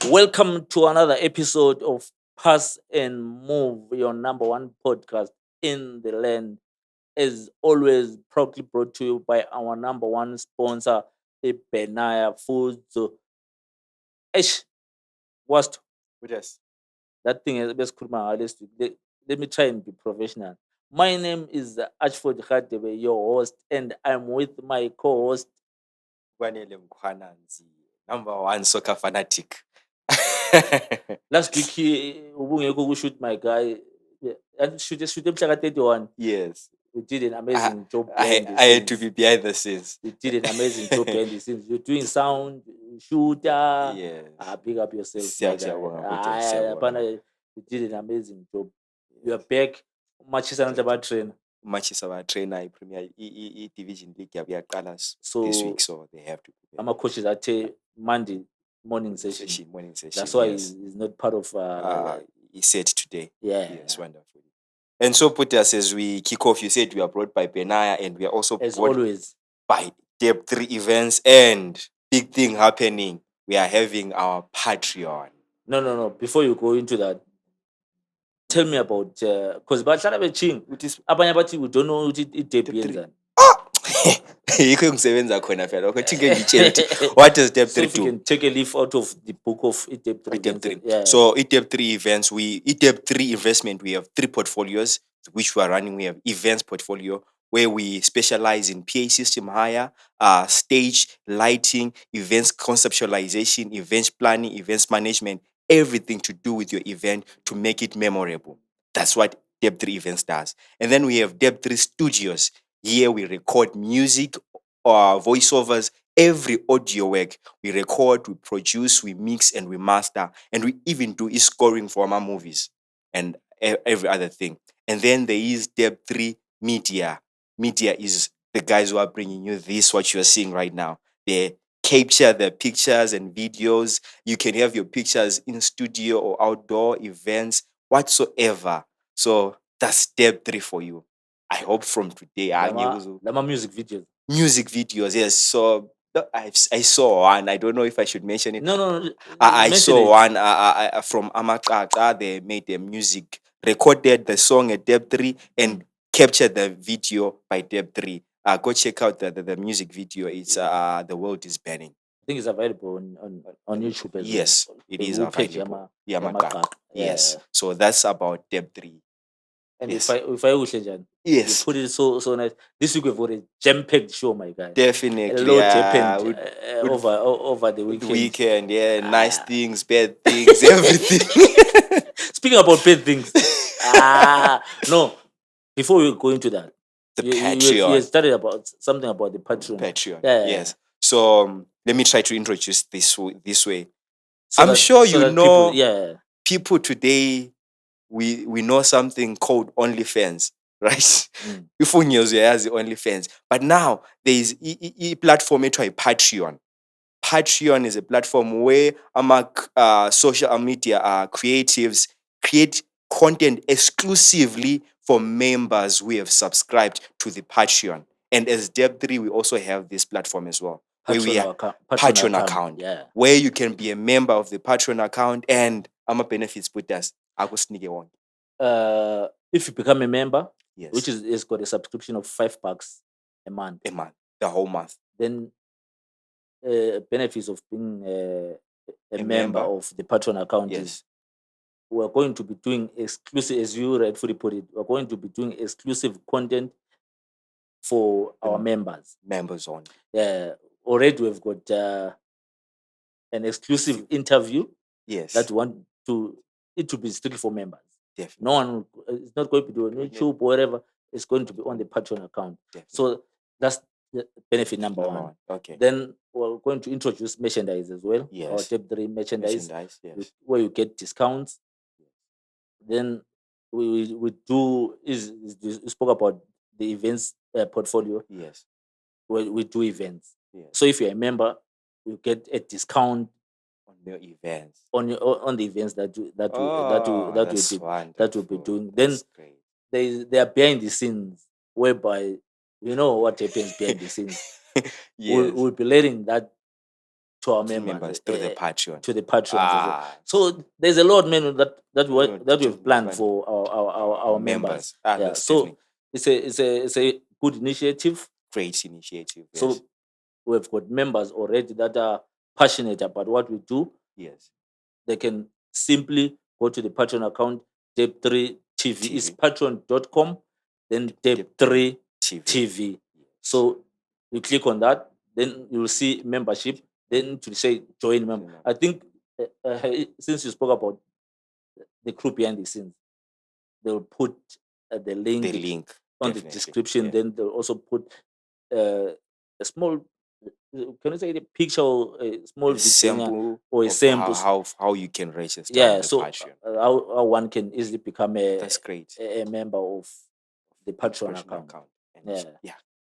Welcome to another episode of Pass and Move, your number one podcast in the land. As always, proudly brought to you by our number one sponsor, Benaya Foods. So, Ish, what's Yes. that thing? Let's put my let me try and be professional. My name is Ashford Khadebe, your host, and I'm with my co-host. Kwanele Mkhwananzi, number one soccer fanatic. Last week, he shoot my guy. Yeah, and shoot him 31. Yes. You did an amazing job I, behind the I had to scenes. be behind the scenes. You did an amazing job behind the scenes. You're doing sound, shooter. Yes. Big up yourself, my guy. Siyabonga. You did an amazing job. You are back. Much is another train. Much is our trainer Premier Division League yabiyaqala this So week, so they have to prepare. I'm a coach that Monday morning session. Morning session. That's why yes. he's not part of. He said today. Yeah. Yes, wonderful. And so, Putas, as we kick off, you said we are brought by Benaya, and we are also As brought always. by Deb3 events, and big thing happening. We are having our Patreon. No. Before you go into that, tell me about because bahlala bethinga abanye bathi we don't know ukuthi i-deb yenzani. Yikho engisebenza khona phela ukuthi ngitshela ukuthi what does So Deb3 if you do? can take a leaf out of the book of Deb3 Deb3. Yeah. So Deb3 events, Deb3 investment, we have 3 portfolios which we are running. We have events portfolio where we specialize in PA system hire, stage lighting, events conceptualization, events planning, events management, everything to do with your event to make it memorable. That's what Deb3 events does. And then we have Deb3 studios. Here we record music, voiceovers, every audio work we record, we produce, we mix, and we master, and we even do scoring for our movies and every other thing. And then there is Deb3 Media. Media is the guys who are bringing you this, what you're seeing right now. They capture the pictures and videos. You can have your pictures in studio or outdoor events, whatsoever. So that's Deb3 for you. I hope from today, Lama music videos. Music videos, yes. So I saw one. I don't know if I should mention it. No. I mention saw it. one from Amaqaqa. They made the music, recorded the song at Deb3 and captured the video by Deb3. Go check out the music video. It's The World is Burning. I think it's available on YouTube as Yes, well. it The is whole page, available. Yamaqaqa. Yes. So that's about Deb3. And Yes. if I wish you Yes, put it so nice. This week we've got a jam-packed show, my guy. A definitely. lot happened over the weekend. Nice things, bad things, everything. Speaking about bad things, no. Before we go into that, The you Patreon. started about something about the Patreon. Yeah. Yes. So let me try to introduce this way. So I'm that- sure so you that know people, people today. We know something called OnlyFans, right? If we use OnlyFans, but now there is a platform called Patreon. Patreon is a platform where social media creatives create content exclusively for members who have subscribed to the Patreon. And as Deb3, we also have this platform as well. Where we are Patreon account. Yeah. Where you can be a member of the Patreon account and benefits put us. If you become a member, Yes. which is got a subscription of $5 a month, the whole month. then benefits of being a member member. of the Patreon account Yes. is we're going to be doing exclusive, as you rightfully put it, we're going to be doing exclusive content for our members. Members only. Already we've got an exclusive interview Yes. that we want it to be strictly for members. Definitely. No one is not going to do on YouTube or whatever. It's going to be on the Patreon account. Definitely. So that's the benefit number one. Okay. Then we're going to introduce merchandise as well. Yes. Our Deb3 merchandise. Yes. Where you get discounts. Then we do you spoke about the events portfolio. Yes. Where we do events. Yes. So if you're a member, you get a discount on your events. On the events that will be doing. That's then there are behind the scenes whereby you know what happens behind the scenes. Yes. We'll be letting that to our Members members, through the Patreon. to the patrons as well. Ah, So there's a lot, man, that to we've planned plan for our members. Ah, Yeah, that's so definitely it's a good initiative. great initiative. Yes. So we've got members already that are passionate about what we do. yes. They can simply go to the Patreon account, Deb3 TV. It's patreon.com, then Deb3 TV. So you click on that, then you will see membership, then to say join member. I think since you spoke about the crew behind the scenes, they'll put the link on the description. Yeah. Then they'll also put a small, can you say the picture or a small sample or a of sample? how you can register. Yeah, on the so Patreon. how one can easily become That's great. a member of the Patreon account. And Yeah.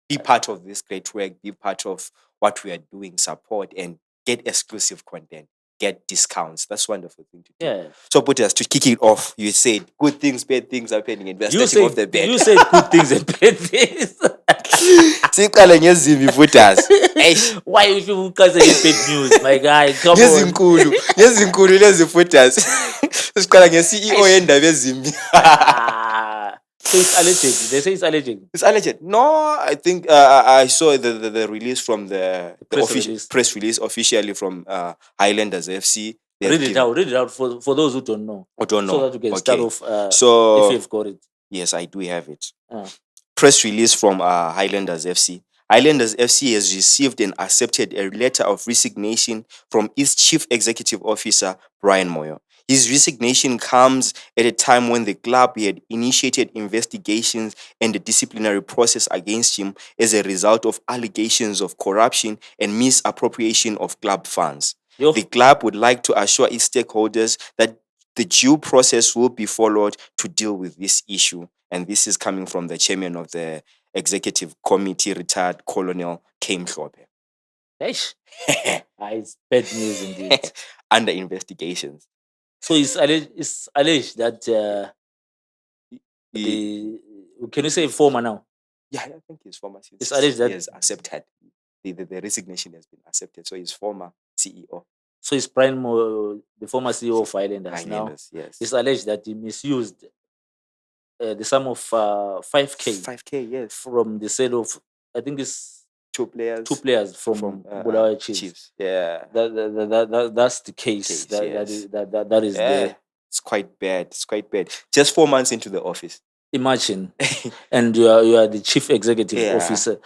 Be part of this great work. Be part of what we are doing. Support and get exclusive content. Get discounts. That's a wonderful thing to do. Yeah. So, put us to kick it off. You said good things, bad things happening, and we're starting off the bed. You said good things and bad things. Siqala ngezimbi futas. Why you should say bad news, my guy? Come on. Ngezinkulu lezi futas. Siqala nge-CEO yendaba ezimbi. So it's alleged. They say it's alleged. It's alleged. No, I think I saw the release from the official press release officially from Highlanders FC. Read it out for those who don't know. Or don't know. So that you can start off so if you've got it. Yes, I do have it. Press release from Highlanders FC. Highlanders FC has received and accepted a letter of resignation from its Chief Executive Officer, Brian Moyo. His resignation comes at a time when the club had initiated investigations and a disciplinary process against him as a result of allegations of corruption and misappropriation of club funds. The club would like to assure its stakeholders that the due process will be followed to deal with this issue. And this is coming from the chairman of the executive committee, retired Colonel Kame Mhlophe. It's bad news indeed. Under investigations. So it's alleged that can you say former now? Yeah, I think he's former. It's alleged that he has accepted. The resignation has been accepted. So he's former CEO. So it's Brian Moyo, the former CEO of Highlanders now. Yes. It's alleged that he misused the sum of 5K. 5K, yes. From the sale of, I think it's two players from Bulawayo Chiefs. Yeah. That's the case. That is there. It's quite bad. Just 4 months into the office. Imagine. And you are the chief executive officer.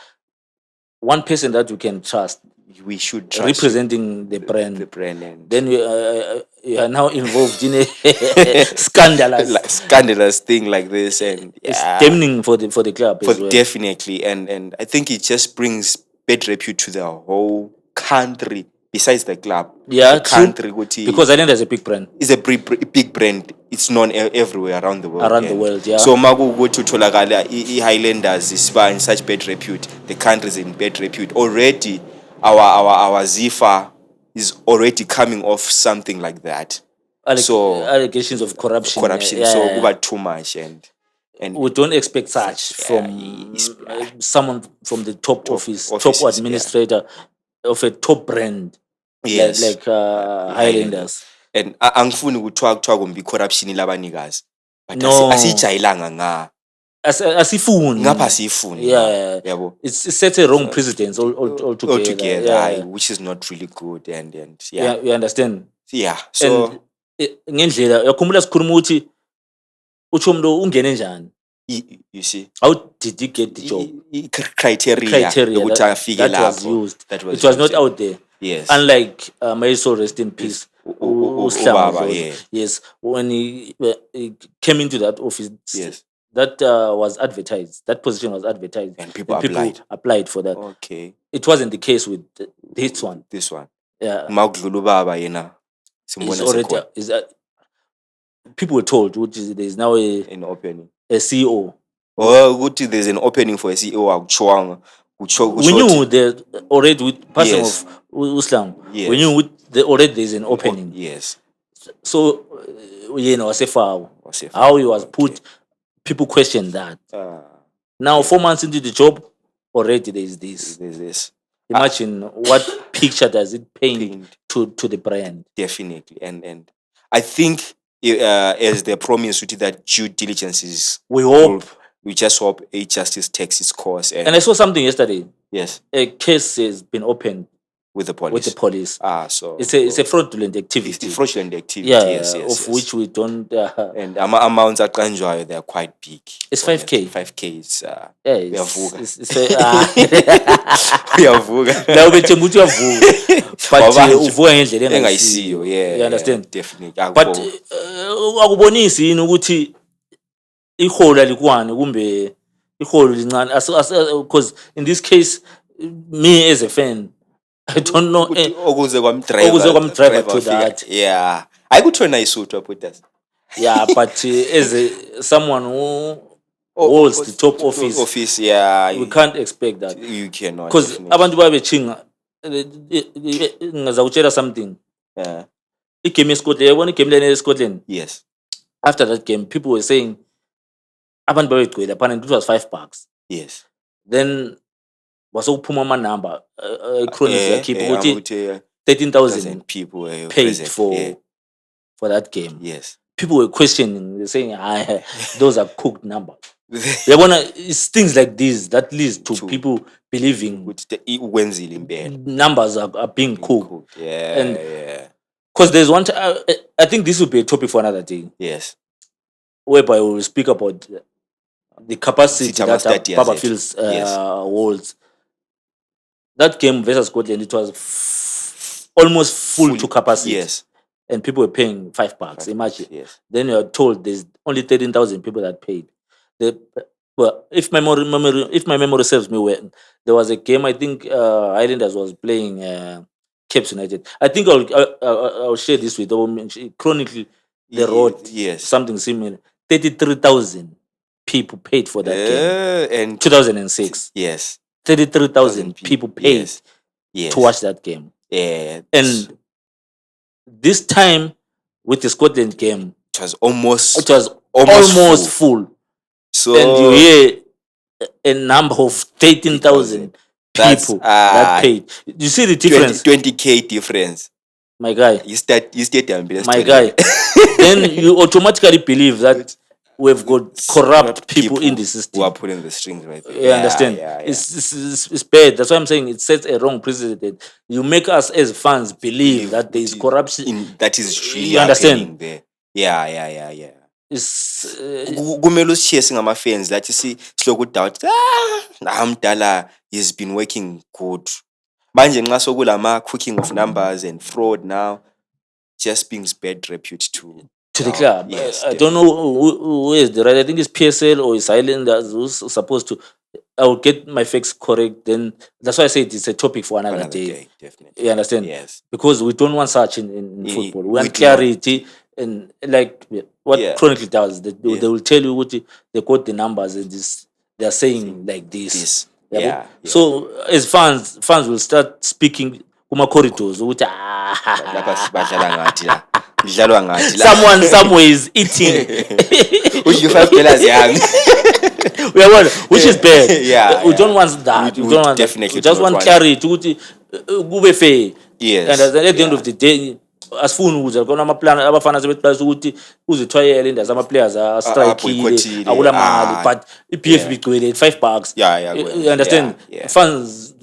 One person that you can trust. We should trust representing the brand. And then you are now involved in a scandalous thing like this, and it's damning for the club. Definitely, and I think it just brings bad repute to the whole country. Besides the club, the country, because Highland is a big brand. It's a big brand. It's known everywhere around the world. Yeah. So magu go to Tolagala, Highlanders is in such bad repute. The country is in bad repute already. Our Zifa is already coming off something like that. So allegations of corruption. So about too much, and we don't expect such from someone from the top office, top administrator of a top brand. Yes, like Highlanders. And angifuni ukuthiwa be corruption labanikazi. But no, asijayilanga nga. Asifuni. Ngapha sifuni. Yeah. It sets a wrong precedence altogether, which is not really good, and yeah. You understand? Yeah. So ngendlela yakhumbula sikhuluma ukuthi uthi umuntu ungene njani. You see, how did he get the job? Criteria that was used. It was not out there. Yes. Unlike may soul rest in peace. Yes. Yes. When he came into that office, yes, that was advertised. That position was advertised, and people applied for that. Okay. It wasn't the case with this one. Yeah. People were told there is now an opening. A CEO. There's an opening for a CEO. We knew that already with person of Uslam. Yes. We knew already there's an opening. Yes. So how he was put, people question that. Now 4 months into the job, already there's this. Imagine what picture does it paint Paint. to the brand. Definitely. And I think as the promise with that due diligence is We hope. we just hope a justice takes its course And I saw something yesterday. yes, A case has been opened with the with the police. police. So It's a fraudulent it's activity. fraudulent activity. Yeah, Yes, yes, of yes. which we don't. And amounts at Kanjwayo, they're quite big. It's honestly. 5K. 5K is Yeah, uyavuka. it's Uyavuka. la ubethenga ukuthi uyavuka but Wabanjwa. uvuka ngendlela Engayisiyo, yeah, you understand, definitely. but Akubona. akubonisi yini ukuthi iholo alikwane kumbe iholo lincane because in this case me as a fan I don't know Ukuthi okuze kwamdriver okuze kwamdriver to wafika. that. Yeah, ayikuthona isuthu put Yeah, but as someone who holds the top office, yeah, we can't expect that you cannot because definitely. abantu babechinga ngazakutshela something. Yeah. Igame yeScotland, yabona igame lena yeScotland, Yes, after that game people were saying abantu babegcwele apparently it was $5. yes. Then wasokuphuma amanumber ichronicle yakhipha ukuthi ukuthi 13,000 people were paid present. Yeah. for that game. Yes. People were questioning, they're saying those are cooked numbers. Yabona, it's things like this that leads to To- people believing Ukuthi ukwenzile impela. numbers are being cooked. Yeah, And- yeah. Because there's one I think this will be a topic for another day, Yes. whereby we will speak about the capacity Sitama that stadiums, Baba yes. Fields Yes. holds. That game versus Scotland, it was almost full to capacity, Yes. and people were paying $5. Imagine. Yes. Then you are told there's only 13,000 people that paid. Well, if my memory serves me well, there was a game I think Highlanders was playing Cape United. I think I'll share this with chronically the road. Yes. Something similar. 33,000 people paid for that game. And 2006. yes. 33,000 people paid Yes. Yes. to watch that game. Yeah. And this time with the Scotland game, it was almost it was almost full. So And you hear a number of 13,000 That's, people that paid. You see the difference, 20K difference. my guy. You start ambulance. My guy. Then you automatically believe that we've got corrupt people in the who system. are pulling the strings right there. You understand? Yeah. It's bad. That's why I'm saying it sets a wrong precedent. You make us as fans believe that there is corruption. That is really You understand? happening there. Yeah. It's Kumele usishiye singama-fans lathi siloku udoubt mdala he's been working good manje nxa sokulama cooking of numbers and fraud now just brings bad repute to the club. Yes, I don't know who is the right. I think it's PSL or it's Islanders who's supposed to. I will get my facts correct. Then that's why I said it's a topic for another day. Definitely. You understand? Yes. Because we don't want such in football. We we want do clarity and like what Yeah. Chronicle does. They Yeah. will tell you what they quote the numbers and this they are saying like this. This. Yeah, Yeah. So as fans will start speaking kuma corridors. Lapha badlala ngathi la. Idlalwa ngathi la. Someone somewhere is eating. Which you $5 young. Which is bad. Yeah, We don't want that. We We don't want that. definitely We just don't want want- clarity ukuthi kube fair. Yes. And at the end of the day asifuni ukuze khona amaplan abafana sebexwayisa ukuthi uzithwayele indazi ama-players astrikile boycottile. akula mali but i-BF igcwele $5. Yeah, You understand? yeah. Fans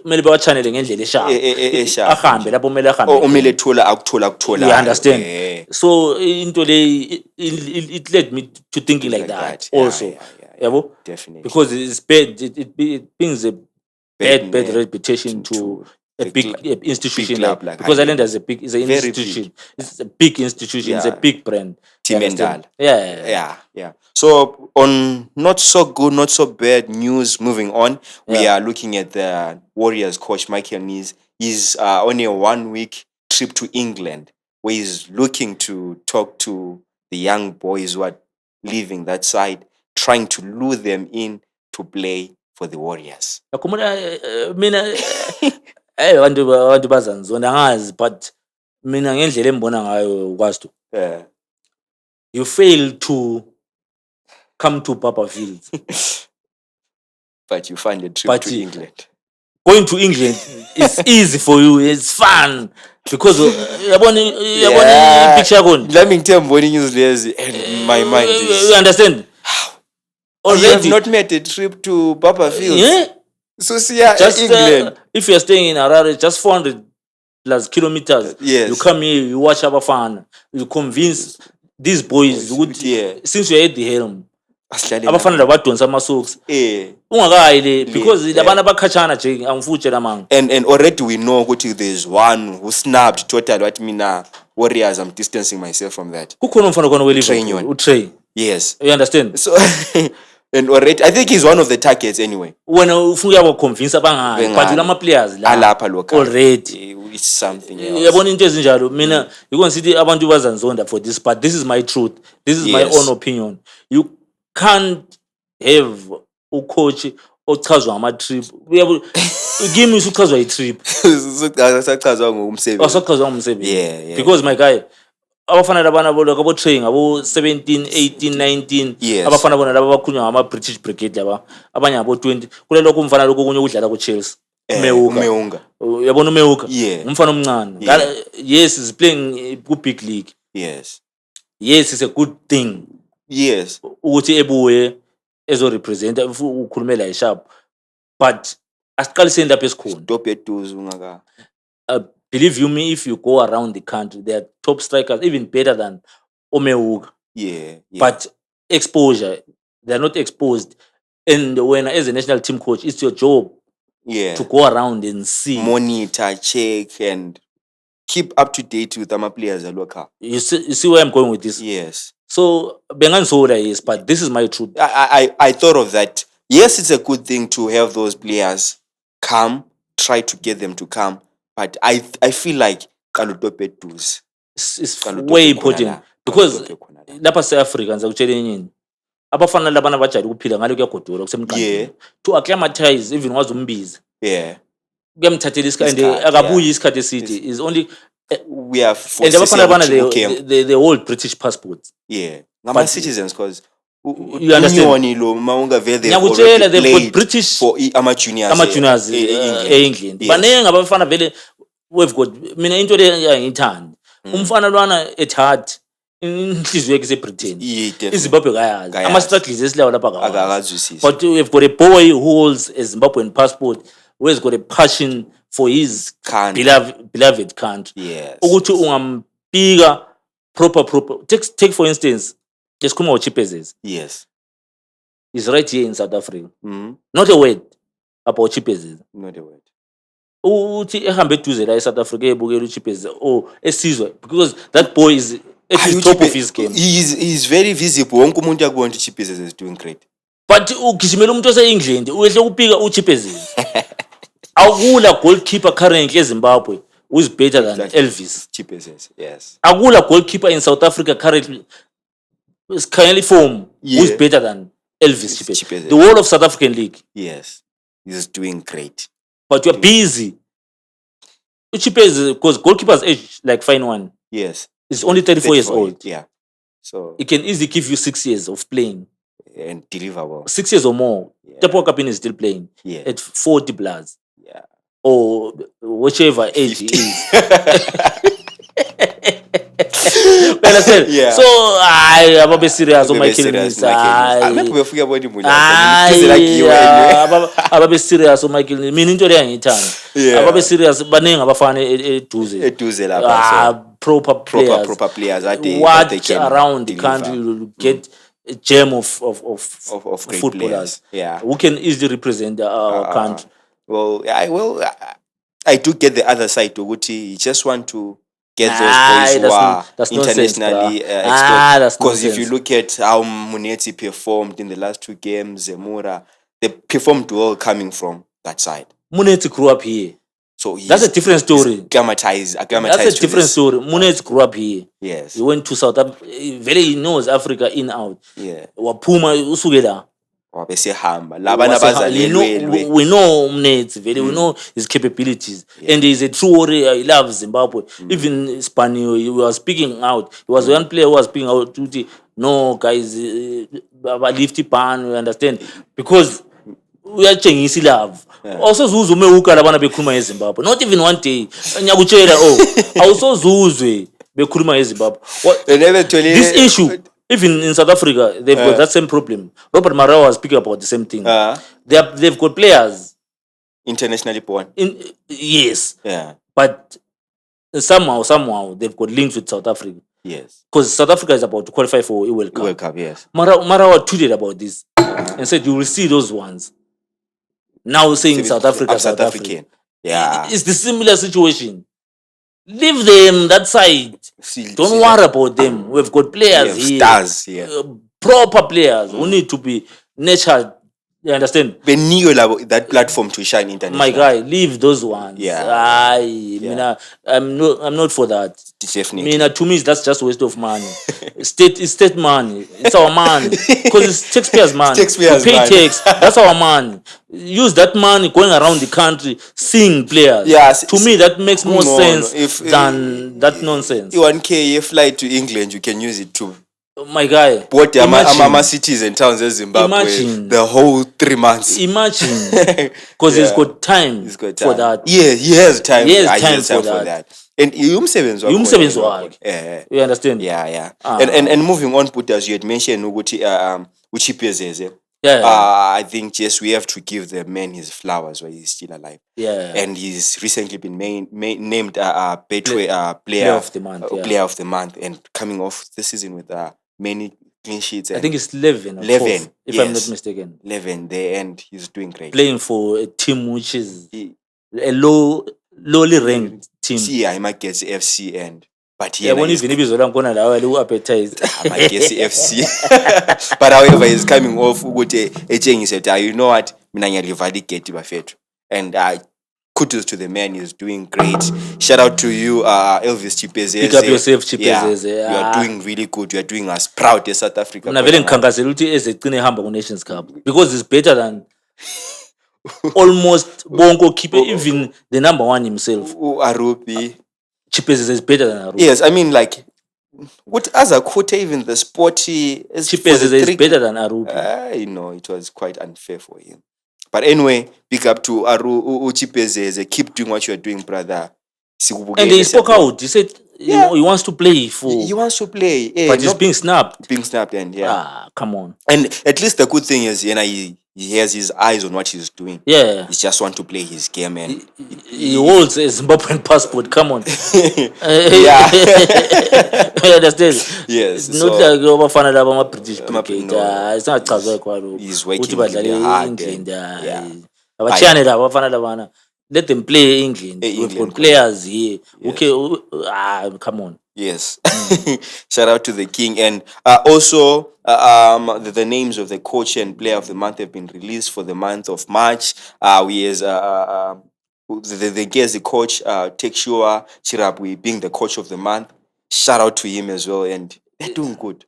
kumele bawachanele ngendlela Esharp ahambe lapho kumele umele ahambe. akuthola You understand? Yeah. So into le it led me to thinking like that also. Yeah. Yabo? Definitely. Because it's bad. It brings a bad name reputation to a the big institution big club like because Highland. Islanders is an Very institution. It's a big institution. It's a Yeah. big brand. Team You understand? Endala. Yeah. So on not so good, not so bad news, moving on, we Yeah. are looking at the Warriors coach Michael Nees. He's on a 1-week trip to England where he's looking to talk to the young boys who are leaving that side, trying to lure them in to play for the Warriors. Yakhumbula mina abantu bazanzona angazi but mina ngendlela embona ngayo ukwazi to you fail to come to Papa Fields But you find a trip But to England. going to England is easy for you. It's fun because yabona picture yakho. Let me tell you, news lazy, and my mind You is. understand? You have Already, not made a trip to Papa Fields. yeah. So see, yeah, Just England. if you're staying in Harare, just 400 plus kilometers. Yes. You come here, you watch Abafana, you convince these boys. Yeah. Since you're at the helm, Asihlale Abafana nabo. labadonsa amasocks. Eh. Ungakayi le because Yeah. labana bakhatshana nje angifutshela manga. And already we know ukuthi there's one who snapped total what mina Warriors. I'm distancing myself from that. Kukhona umfana khona Train we-Liverpool, yon. uTrey. Yes. You understand? So and already I think he's one of the targets anyway. Wena ufuna ukuyaconvince abangani, but Bengani. lama players la Alapha local. already. It's something else. Yabona into ezinjalo mina yikho ngithi abantu bazanzonda for this, but this is my truth, this is my Yes. own opinion. You can't have ucoach ochazwa ngama-trip. Kimi usuchazwa i-trip Sachazwa ngomsebenzi. awusachazwa ngumsebenzi. Yeah. Because my guy abafana labana boloko abo-train abo-17 18 19 Yes. abafana bona laba bakhunywa ngama-British Brigade laba abanye ngabo-20 kulelokho umfana lokho kunye ukudlala ku-Chelsea. Umeuka. Uyabona umeuka Yeah. umfana omncane. Yeah. Yes, he's playing ku-big league. Yes. Yes, it's a good thing Yes. ukuthi ebuye ezorepresenta ukhulume la sharp, but asiqaliseni lapho esikhona. Top eduze ungaka. Believe you me, if you go around the country, there are top strikers even better than Omeuka, Yeah. but exposure, they're not exposed. And when as a national team coach, it's your job Yeah. to go around and see. Monitor, check, and keep up to date with our players local. You see where I'm going with this. Yes. So bengansola, yes, but this is my truth. I thought of that. Yes, it's a good thing to have those players come, try to get them to come, but I feel like Kalutope dues. It's way important because lapha se-Africa ngizakutshela enye into. Abafana labana bajayele ukuphila ngalo kuyagodula kusemqandweni. Yeah. To acclimatize even wazumbiza. Yeah. Kuyamthathela isikhathi and Isikhathi, akabuyi isikhathi eside. Is only We have and abafana labana camp. the whole British passport. Yeah. Ngama citizens because You understand? Ngiyakutshela they've got British for ama-juniors ama-juniors e-England. Yes. Baningi abafana vele we've got mina into le angiyithandi. Umfana lwana at heart inhliziyo yakhe iseBritain. iZimbabwe kayazi. Ama-struggles esilayo lapha kawazi. akakazwisisi. But we've got a boy who holds a Zimbabwean passport who has got a passion for his Country. beloved country. Yes. Ukuthi ungampika proper. Take for instance, esikhuluma ngoChipezes. Yes. He's right here in South Africa. Mhm. Not a word about Chipezes. Not a word. Uthi ehambe eduze la eSouth Africa ebukela uChipezes esizwe because that boy is at the top of his game. He's very visible. Wonke umuntu yakubona ukuthi Chipezes is doing great. But ugijimela umuntu ose-England uyehle ukupika uChipezes. Akula goalkeeper currently eZimbabwe who is better than Elvis. Chipezes, yes. Akula goalkeeper in South Africa currently is currently form who is Yeah. better than Elvis Chipezes. Chipezes. The whole of South African League. Yes. He's doing great. But you're busy. Chipezes, because goalkeeper's age like fine one. Yes. Is only 34 years 34, old. Yeah. So It can easily give you 6 years of playing. and deliverable. 6 years or more. Yeah. Tepo Kapin is still playing Yeah. at 40 plus. Yeah. Or whichever age he 50. is. You understand? Yeah. So ababe serious Ube Michael serious, Nisa. Michael. Maybe befika body munye. Like you anyway. Ababe serious Michael Nisa. Mina into le angiyithanda. Yeah. Ababe serious baningi abafana eduze. Eduze lapha. So Proper players. proper players that they What can around the deliver. country you get a gem of Of great footballers players. Yeah. who can easily represent our country. Well, I do get the other side to Guti. You just want to get those boys who that's are nonsense, internationally bruh. exposed. That's Because if you nonsense. look at how Munetsi performed in the last 2 games, Zemura, they performed well coming from that side. Munetsi grew up here. So That's a different story. Acclimatized That's to a different this. story. Munetsi grew up here. Yes. He went to South Africa. He knows Africa in out. Yeah. Waphuma usuke la. Wabesehamba. Labana abazalelwe. We know Munetsi very. We know his capabilities. And he's a true warrior. He loves Zimbabwe. Even Spanio, he was speaking out. He was one player who was speaking out. No, guys, lifty pan, you understand? Because we are changing love. awusozuzwe umewuka labana bekhuluma ngeZimbabwe, not even one day. Ngiyakutshela awusozuzwe bekhuluma ngeZimbabwe. This issue, even in South Africa, they've got that same problem. Robert Marawa was speaking about the same thing. They've got players internationally born. Yes. Yeah. But somehow they've got links with South Africa. Yes. Because South Africa is about to qualify for a World Cup. World Cup, yes. Marawa tweeted about this and said you will see those ones. Now saying South Africa, South African. Yeah. It's the similar situation. Leave them that side. Don't worry about them. We've got players here. Stars, yeah. Proper players who need to be nurtured. You understand? They need that platform to shine internationally. My guy, leave those ones. Yeah. I'm not for that. Definitely. To me, that's just waste of money. State money. It's our money. Because it's taxpayers' money. We pay tax. That's our money. Use that money going around the country, seeing players. Yes. To me, that makes more sense than that nonsense. You 1K, fly to England, you can use it too. My guy, what the cities and towns in Zimbabwe the whole 3 months. Imagine, because he's got time for that. Yeah, he has time. He has time for that. And umsebenzi wakhe. You understand? Yeah. And moving on, Puta, as you had mentioned, Uchipezeze. I think yes, we have to give the man his flowers while he's still alive. Yeah. And he's recently been named Betway player of the month. Player of the month, and coming off this season with many clean sheets. I think it's 11. 11, if I'm not mistaken. 11 there, and he's doing great. Playing for a team which is a lowly ranked team. Yeah, I might guess FC and. But yeah, when even if he's not gonna allow a appetite. I guess FC. But however, he's coming off with a change. He said, you know what? And kudos to the man, he's doing great. Shout out to you, Elvis Chipezeze. Pick up yourself, Chipezeze. Yeah, you are doing really good. You are doing us proud as South Africa. Nations Cup because it's better than almost Bongo keeper, even the number one himself. Arupi. Chipezeze is better than Arupi. Yes, I mean, like, what other quote, even the sporty Chipezeze is better than Arupi. You know, it was quite unfair for him. But anyway, big up to Chipezeze. Keep doing what you are doing, brother. And he spoke out. He said he wants to play for. He wants to play. But he's being snapped. And come on. And at least the good thing is, he has his eyes on what he's doing. Yeah. He just want to play his game, and he holds a Zimbabwean passport. Come on. Yeah. You understand? Yes. It's not like over British cricket. It's not he's working really hard. Let them play England. We've got players here. Yes. Okay, come on. Yes. Shout out to the king. And also, the names of the coach and player of the month have been released for the month of March. We as the coach, Tekshua Chirabwi being the coach of the month. Shout out to him as well. And they're doing good.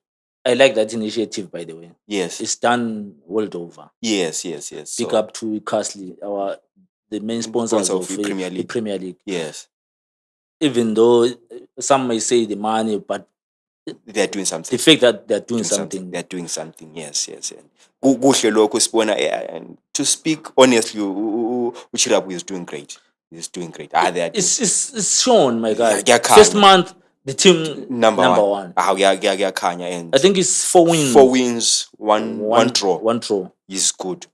I like that initiative, by the way. Yes. It's done world over. Yes. Pick up to Castley, the main sponsors of the Premier League. Yes. Even though some may say the money, but they're doing something. The fact that they're doing something. They're doing something, yes. And to speak honestly, Uchirabu is doing great. He's doing great. It's shown, my guy. First month, the team number one. And I think it's 4 wins. 4 wins, one draw. One draw. He's good.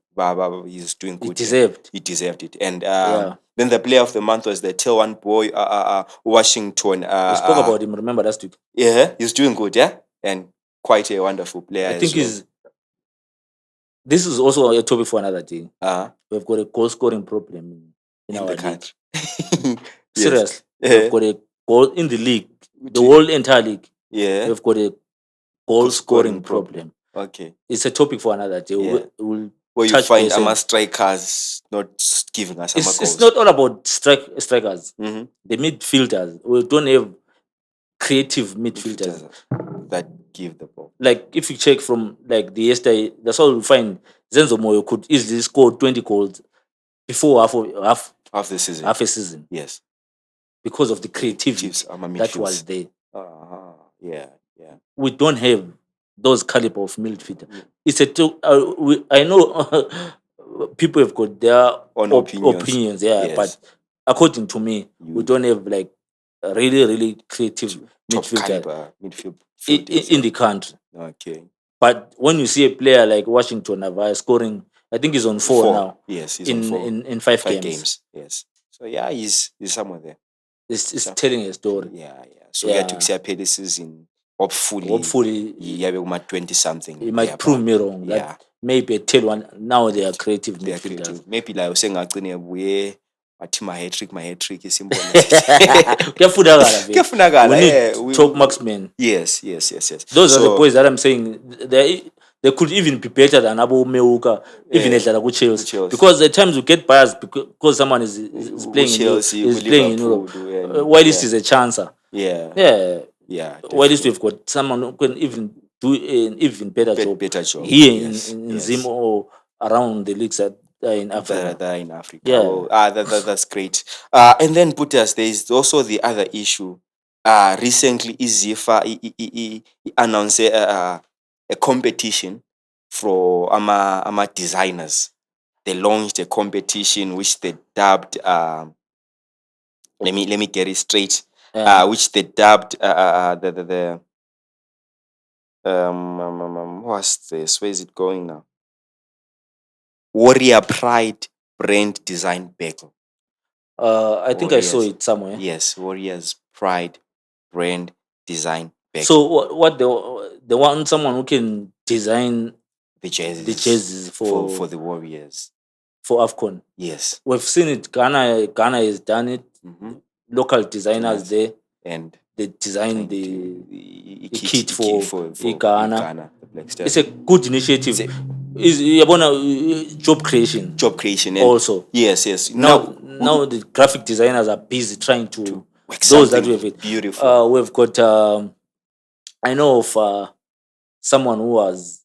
He's doing good. He deserved it. And then the player of the month was the Tail One boy, Washington. We spoke about him, remember last week? Yeah, he's doing good, yeah? And quite a wonderful player. I think this is also a topic for another day. We've got a goal scoring problem in our country. Seriously. We've got a goal in the league, the whole entire league. Yeah. We've got a goal scoring problem. Okay. It's a topic for another day. Yeah. We'll where you find our strikers not giving us goals. It's not all about strikers. Mm-hmm. The midfielders. We don't have creative midfielders that give the ball. Like if you check from like the yesterday, that's all we find. Zenzo Moyo could easily score 20 goals before half the season. Half a season. Yes. Because of the creativity that was there. Yeah. We don't have those caliber of midfielder. It's I know people have got their On opinions, yeah. Yes. But according to me, we don't have like a really creative Top midfielder caliber midfield in the country. Okay. But when you see a player like Washington Navai scoring, I think he's on four now. Yes, he's on four. In five games. Yes. So yeah, he's somewhere there. It's telling a story. Yeah. So we had to accept this season. Hopefully, yeah, we might 20 something. He might prove me wrong. Yeah. That maybe a tail one. Now they are creative They are midfielders. creative. Maybe like I was saying, we my hat trick is simple. Kuyafunakala, we need top marksmen. Yes. Those are the boys that I'm saying they could even be better than Abu Meuka, even at Chelsea. Because at times we get biased because someone is playing Chelsea, is playing in Europe. While this is a chancer. Yeah. While this we've got someone who can even do an even better job here in Zim or around the leagues that are in Africa. That are in Africa. Yeah. Oh, that's great. And then Putas, there is also the other issue. Recently, Izifa announced a competition for ama designers. They launched a competition which they dubbed. Let me get it straight. Which they dubbed the what's this? Where is it going now? Warrior Pride Brand Design Battle. I think I saw it somewhere. Yes, Warriors Pride Brand Design Battle. So what they want someone who can design the jerseys for the Warriors for AFCON. Yes, we've seen it. Ghana has done it. Local designers there, and they designed the kit for Ghana. It's a good initiative. Is job creation also. Yes. Now the graphic designers are busy trying to those that we have. Beautiful. We've got. I know of someone who was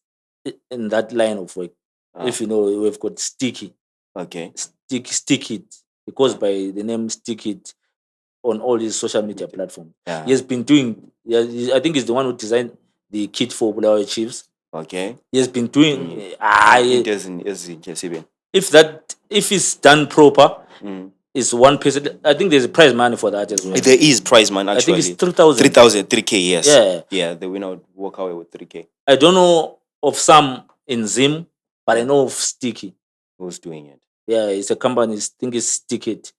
in that line of work. If you know, we've got Sticky. Okay. Stick It, because by the name Stick It on all these social media platforms. Yeah. He has been doing. I think he's the one who designed the kit for Bulawayo Chiefs. Okay. He has been doing. If it's done proper, it's one person. I think there's a prize money for that as well. There is prize money actually. I think it's 3,000. 3K. Yes. Yeah. The winner would walk away with 3K. I don't know of some in Zim, but I know of Sticky. Who's doing it? Yeah, it's a company. I think it's Stick It.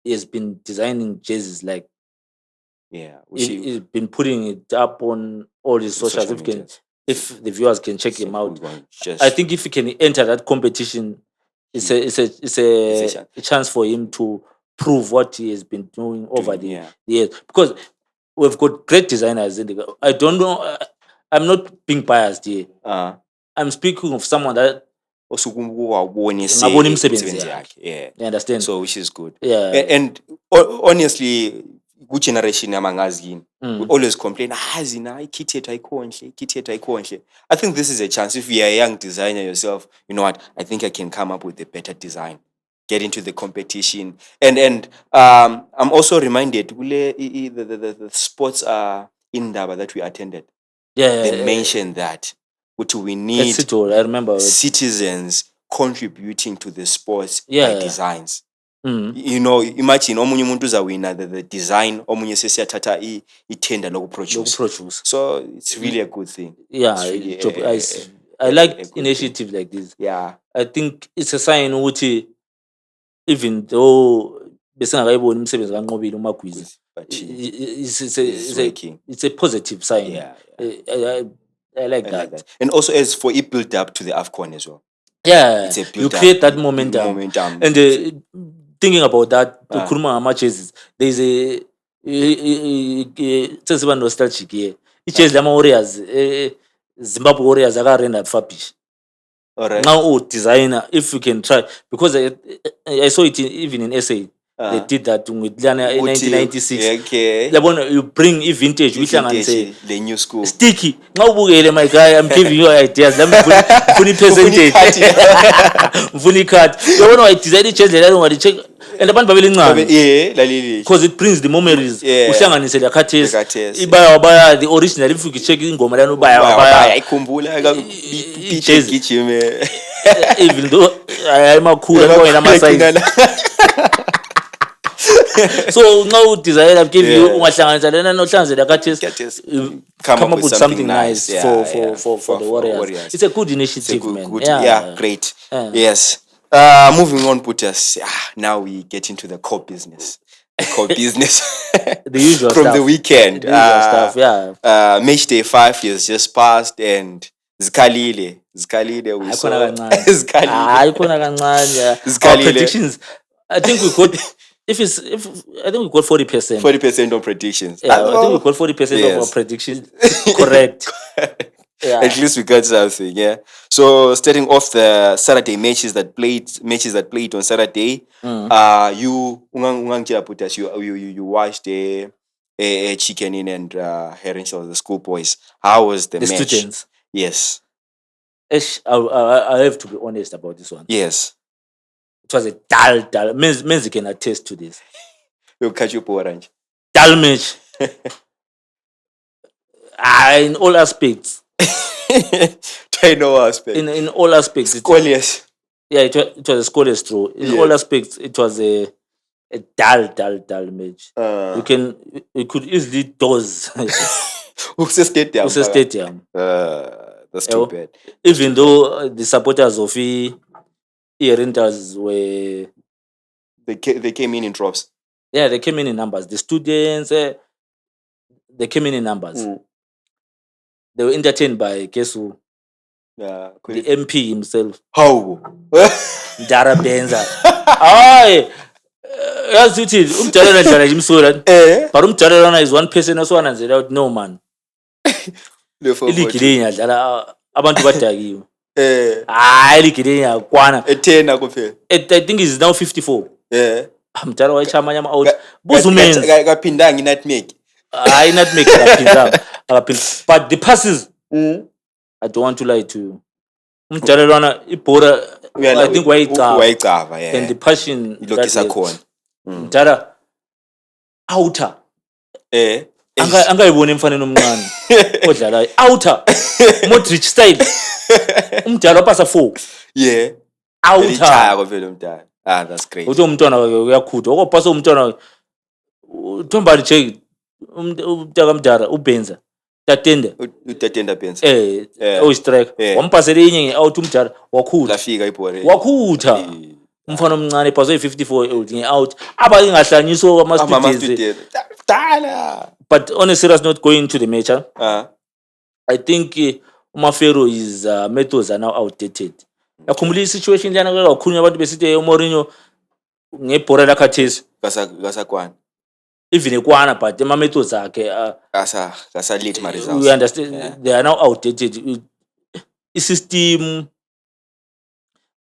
He has been designing jerseys like. Yeah, he's been putting it up on all his socials. If the viewers can check him out, I think if he can enter that competition, it's a chance for him to prove what he has been doing over the years. Because we've got great designers in the. I don't know. I'm not being biased here. I'm speaking of someone that. Yeah. You understand? So which is good. Yeah. And honestly, good generation we always complain, kit yethu. I think this is a chance. If you're a young designer yourself, you know what? I think I can come up with a better design. Get into the competition. And I'm also reminded the sports indaba that we attended. Yeah. They mentioned that. We need I remember citizens contributing to the sports by designs. You know, imagine omunye umuntu uzawina the design, omunye sesiyathatha itender lokuproduce. So it's really a good thing. Yeah, I like initiative like this. Yeah, I think it's a sign ukuthi even though besingakayiboni umsebenzi kaNqobile uMagwiza, it's a positive sign. Yeah. I like that. And also as for it build up to the AFCON as well. Yeah, you create that momentum. And thinking about that, to Kuruma matches, there's a nostalgic here. It's the Warriors, Zimbabwe Warriors are rendered fabish. Alright. Now, designer, if you can try, because I saw it even in SA. They did that with Liana in 1996. Okay. You bring vintage, which I say the new school. Sticky. Now, my guy, I'm giving you ideas. Let me put present. Funny cut. You want to design change the other one. Check. And the band because it brings the memories. Ushanganise the cutters. The original. If you check in Gomalano, buy. even though I'm a cool and going my size. So now desire I've give you ungahlanganisa lena nohlanzela kathesi come up with something nice for the Warriors. It's a good initiative, man. Yeah, great. Yes. Moving on, put us. Now we get into the core business. The core business. The usual from stuff. the weekend. The usual stuff, yeah. Match day 5 years just passed and Zkalile we saw. Hayikhona kancane. Yeah. Our predictions. I think we got I think we got 40%. 40% on predictions. Yeah, I think we got 40% of our predictions correct. Yeah. At least we got something, yeah. So starting off the Saturday matches that played on Saturday, you watched a Chicken Inn and Herenshaw, the schoolboys. How was the match? Students. Yes. I have to be honest about this one. Yes. It was a dull. Menzi can attest to this. We'll catch you for orange. Dull match. In all aspects. In all aspects. In all aspects. Scoreless. Yeah, it was a scoreless draw. In all aspects, it was a dull match. You could easily doze. Use stadium. That's too bad. Even though the supporters of Rentals were... They came in drops. Yeah, they came in numbers. The students, they came in numbers. They were entertained by Kesu, the MP himself. How? Dara Benza. Aye. As it is, but is one person also and no man. Ilikidenya dala abantu badakiwe. Ilikidenya kwana. 10 kuphela. I think it's now 54. Yeah. Mtala wayichamanya ama out. Buzumenzi. Kaphindanga inatmake. Inatmake kaphindanga. But the passes, I don't want to lie to you. Mtala lwana ibhora I think wayicava, yeah. And the passion ilokisa khona. Mtala outer. Angayibona emfaneni omncane odlala outer Modric style umdala pasa 4 yeah outer vele umdala that's great uthi umntwana uyakhutha okupasa umntwana uThombani J umntaka mdala ubenza utatenda benza striker wampasela inye ngeout umdala wakhutha lafika ibhore wakhutha umfana omncane pasa 54 old ngeout aba ingahlanyiswa ama students dala. But on a serious note, going to the match, I think Umafero his methods are now outdated. Yakhumbula situation lana kakhulu abantu besithi Mourinho ngebhora lakhathesi kasakwana even ekwana but ama methods akhe kasa late ma results. We understand they are now outdated. The system,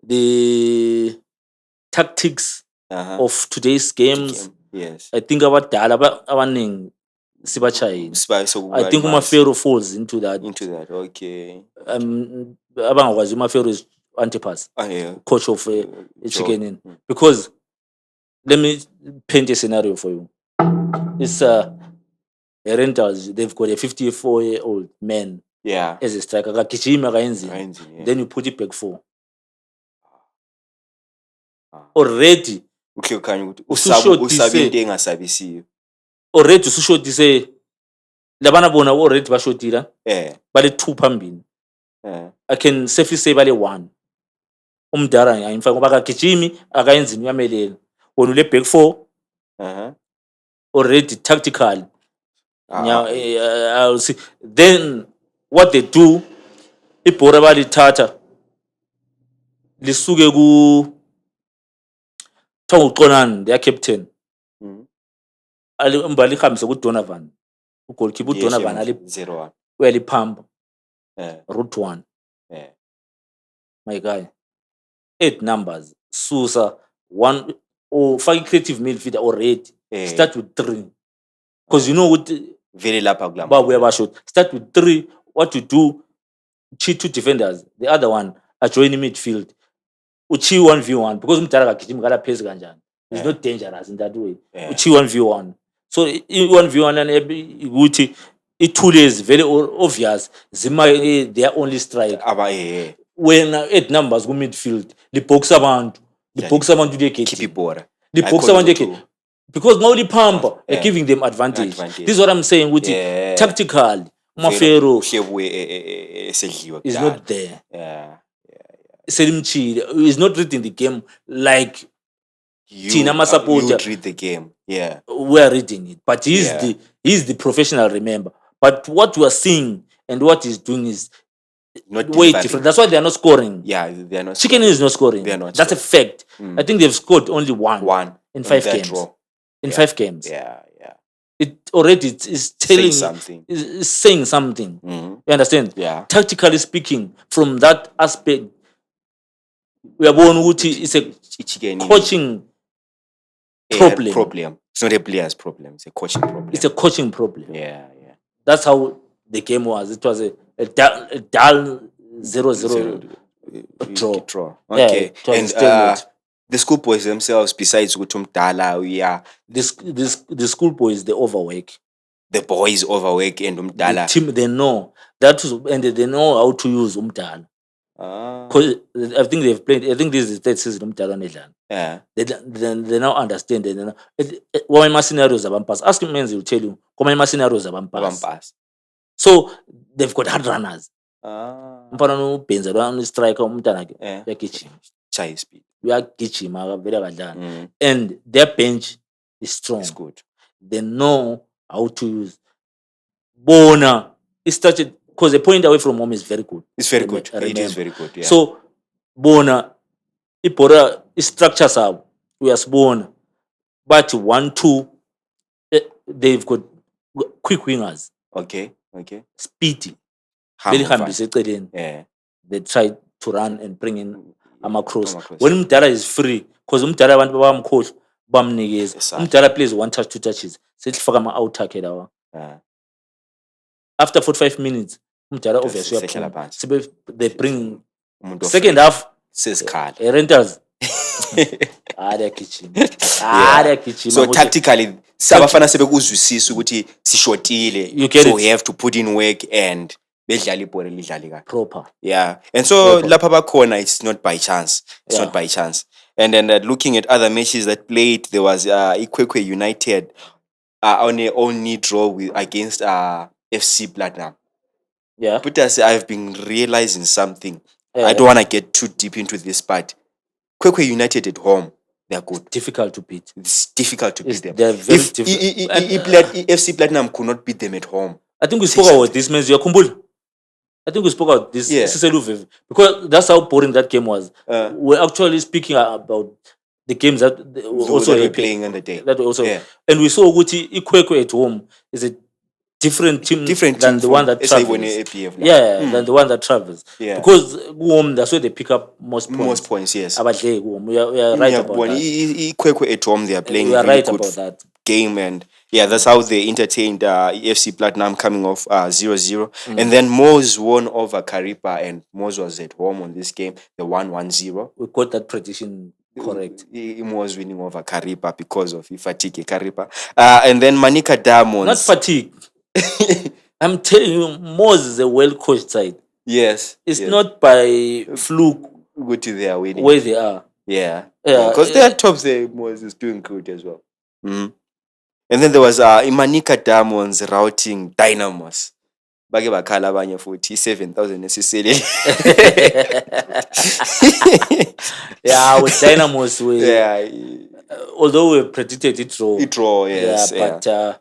the tactics of today's games. Yes. I think abadala abaningi sibachayini. I think Umafero falls into that. Okay. Abangakwazi Umafero is Antipas, coach of Chicken Inn. Because let me paint a scenario for you. It's Rentals, they've got a 54-year-old man as a striker. Then you put it back 4. Already okay ukanye ukuthi usabe into engasabisiyo already usushodise labana bona already bashodila bale 2 phambili I can safely say bale 1 umdara ngayimfa ngoba akagijimi akayenzi uyamelela wona ule back 4 already tactical I'll see. Then what they do ibhora balithatha lisuke ku Tonguqonani their captain mbali khambise ku Donovan goalkeeper Donovan ali 0-1 uyaliphampa route 1 my guy 8 numbers susa 1 or fake creative midfielder already start with 3 because you know what very lapha kulama babuya bashot start with 3 what you do cheat 2 defenders the other one are joining midfield uchi 1v1 because umdala kagijima kala phezulu kanjani is not dangerous in that way uchi 1v1 so 1v1 and ukuthi ithule is very obvious zima their only strike wena at numbers ku midfield libhox abantu keep egate ibhora libhox Ayikhona abantu ukuthi egate because now liphampa you're Yeah. giving them advantage. Advantage. This is what I'm saying ukuthi Yeah. tactically Vele Mafero uHlebuye esedliwa is kudala. not there. Yeah. Selimchile is not reading the game like Thina You ama-supporter. would read the game. Yeah. we are reading it, but Yeah. he's the professional, remember. But what we are seeing and what he's doing is Not way delivering. different. That's why they are not scoring. Yeah, they are not Chicken is not scoring. They are not That's a fact. Mm. I think they've scored only one in on 5 that games. draw. In Yeah. 5 games. Yeah, yeah. It already is telling Say something. is saying something. Mhm. You understand? Yeah. Tactically speaking, from that aspect, we are going it's a Chicken coaching problem. problem. It's not a player's problem. It's a coaching problem. It's a coaching problem. yeah. That's how the game was. It was a dull 0-0 draw. Draw. Yeah, Okay. it was a And stalemate. the schoolboys themselves, besides ukuthi umdala, yeah, The schoolboys, they overwork. the boys overwork and The umdala. team, they know that was, and they know how to use umdala. Ah, Because I think they've played. I think this is the third season umdala nedlala. yeah. They now understand. They know. What my scenarios about pass. Ask Menzi will tell you. What my scenarios about pass. Pass. So they've got hard runners. Ah, Umfana noBenza lo striker umntana ke yeah. uyagijima. Chai speed. Uyagijima akavele kadlala. Mm, And their bench is strong. it's good. They know how to use. Bona is started because the point away from home is very good. It's very Rem- good. It remember. is very good. Yeah. So Bona ibhora structure sabo uyasibona. But 1-2 they've got quick wingers, okay. speedy. Hammer Vele fun. hambise eceleni. Yeah. They try to run and bring in ama-cross. Ama-cross. When umdala is free, because umdala abantu bayamkhohlwa bamnikeza. Exactly. Umdala plays 1 touch, 2 touches. Sehlifaka ama-outtack lawa. Yeah. After 45 minutes, umdala Just obviously sehlala uyaphuma. phansi. They bring Umuntu second half sesikhala. rentals. Ayagijima. Ayagijima. So tactically sabafana sebekuzwisisa ukuthi sishotile, You get so it. we have to put in work and bedlala ibhola lidlale kahle. Proper. Yeah. And so Proper. lapha bakhona, it's not by chance. It's Yeah. not by chance. And then looking at other matches that played, there was Ikwekwe United on a only draw against FC Platinum. Yeah. But as I've been realizing something, Yeah. I don't want to get too deep into this, but Kwekwe United at home, they're good. Difficult to beat. It's difficult to beat them. They're very If difficult. FC Platinum could not beat them at home, I think we spoke about this, man. I think we spoke about this. Yeah. Siselu, because that's how boring that game was. We're actually speaking about the games that were those also that were happening, playing on the day. that were also, Yeah. and we saw Uguti Ikwekwe at home is a different team than the one that travels. APF now. Yeah, than the one that travels. Yeah. Because home, that's where they pick up most points. Most points, yes. Abadle home. We are right about that. Ikwekwe at home, they are playing We are really right good about that. game, and yeah, that's how they entertained FC Platinum coming off 0-0. Mm. And then Moz won over Karipa, and Moz was at home on this game. They won 1-0. We got that prediction correct. He was winning over Karipa because of fatigue Karipa. And then Manica Diamonds. Not fatigue. I'm telling you, Moz is a well-coached side. Yes. It's yes. not by fluke good to their winning. where they are. Yeah. Yeah, Because their top there Moz is doing good as well. Mhm. And then there was Manica Diamonds routing Dynamos. Bake bakhala abanye futhi 7,000 esisele. Yeah, with Dynamos, Yeah. although we predicted it draw. It draw, yes. Yeah, but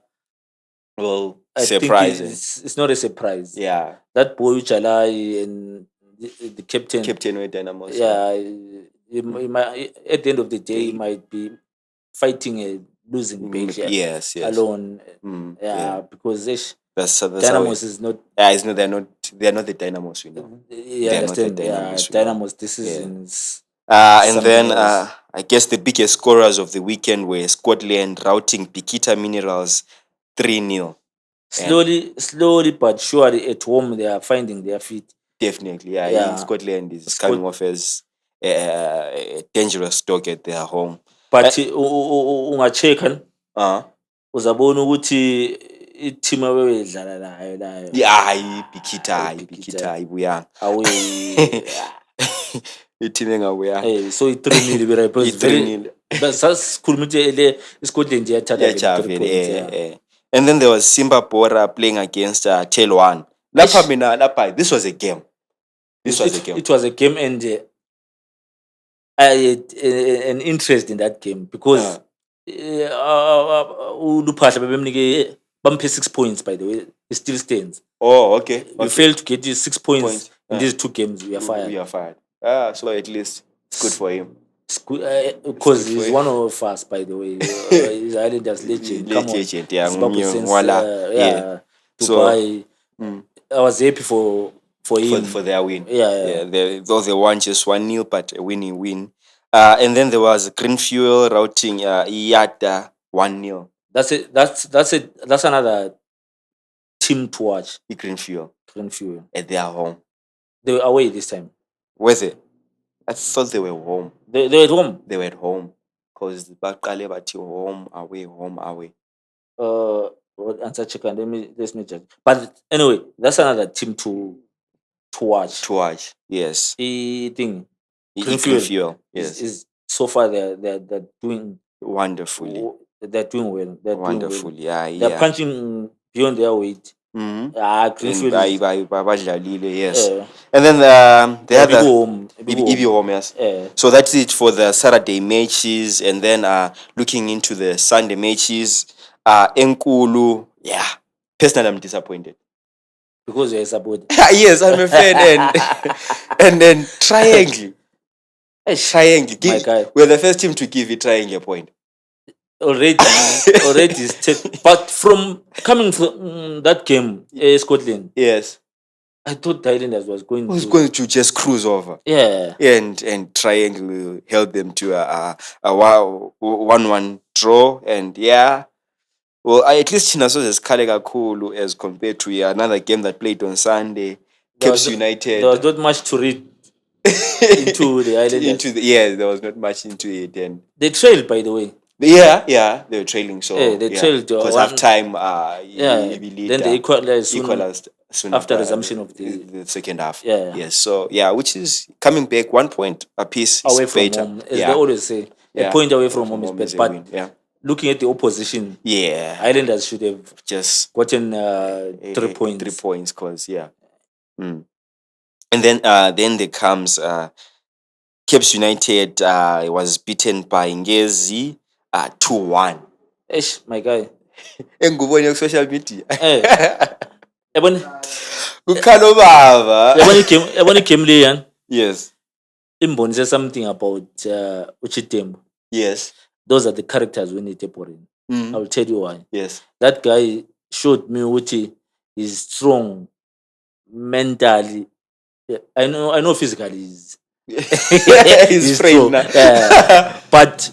well, I think surprising. it's not a surprise. Yeah. That boy Uchalai and the captain. Captain with Dynamos. Yeah, he might, at the end of the day, he might be fighting a losing battle Yes. alone. Mm, Yeah, because That's how Dynamos is not. Yeah, it's not. They're not the Dynamos we know. You They're not the understand? Yeah, Dynamos we know. Dynamos. This is And something then else. I guess the biggest scorers of the weekend were Scotland routing Pikita Minerals 3-0. slowly but surely at home they are finding their feet. Definitely, Yeah. Scotland is coming off as a dangerous dog at their home. But ungacheka uzabona ukuthi i-team abebedlala nayo Yeah, Pikita ibuyanga. awe i-team engabuyanga So i-3-0 be right because very i-3-0 but sasikhuluma ukuthi le iScotland iyathatha vele yeah, 3 points yeah. And then there was Simba Bora playing against Tailwan. Lapha this was a game. This was a game. It was a game, and I had an interest in that game because uLuphahla bebemnike bamphe 6 points, by the way. It still stands. Oh, okay. You failed to get you 6 points in Ah. these 2 games, we are fired. We are fired. So at least it's good for him. Because good for he's him. one of us, by the way. He's Islanders legend. Come on. Legend, yeah, Zimbabwe since, Mwala, yeah. So, Dubai. I was happy for him. For their win. Yeah. Though they won just 1-0, but a winning win. And then there was Green Fuel routing Iata 1-0. That's another team to watch. Green Fuel Green Fuel. at their home. They were away this time. Was it? I thought they were home. They were at home. They were at home. Because Baqale bathi home away, home away. What answer check and let me check. But anyway, that's another team to watch. To watch, yes. The thing Green Fuel Fuel, yes. is so far they're doing Wonderfully. They're doing well. They're Wonderfully, doing well. yeah. They're punching beyond their weight. Mm-hmm. Green Fuel is, Yes. And then the other Ibi home, yes. So that's it for the Saturday matches, and then looking into the Sunday matches, Enkulu, yeah. Personally, I'm disappointed. because you're a supporter. Yes, I'm a fan, and then Triangle. Triangle. My guy. We're the first team to give it Triangle a point. Already but from coming from that game, Scotland, Yes. I thought Thailanders was going to just cruise over. Yeah. And Triangle held them to a 1-1 draw, and yeah. Well, at least Chinaso is kakhulu as compared to another game that played on Sunday. Caps United. There was not much to read into the Islanders. There was not much into it, and they trailed, by the way. Yeah, they were trailing. So they trailed. Because half time, then they equalized soon after resumption of the second half. Yeah. Yes. So which is coming back 1 point apiece away is from better. home, as they always say. A point away from home is better. But looking at the opposition, Islanders should have just gotten 3 points. 3 points, cause And then there comes Caps United was beaten by Ngezi 2-1. My guy. Engubonye ku social media. Yabona Kukhalo baba. Yabona game le yan. Yes. Imbonise something about Uchitembu. Yes. Those are the characters we need to put in. I will tell you why. Yes. That guy showed me what is strong mentally. I know physically he's strong. But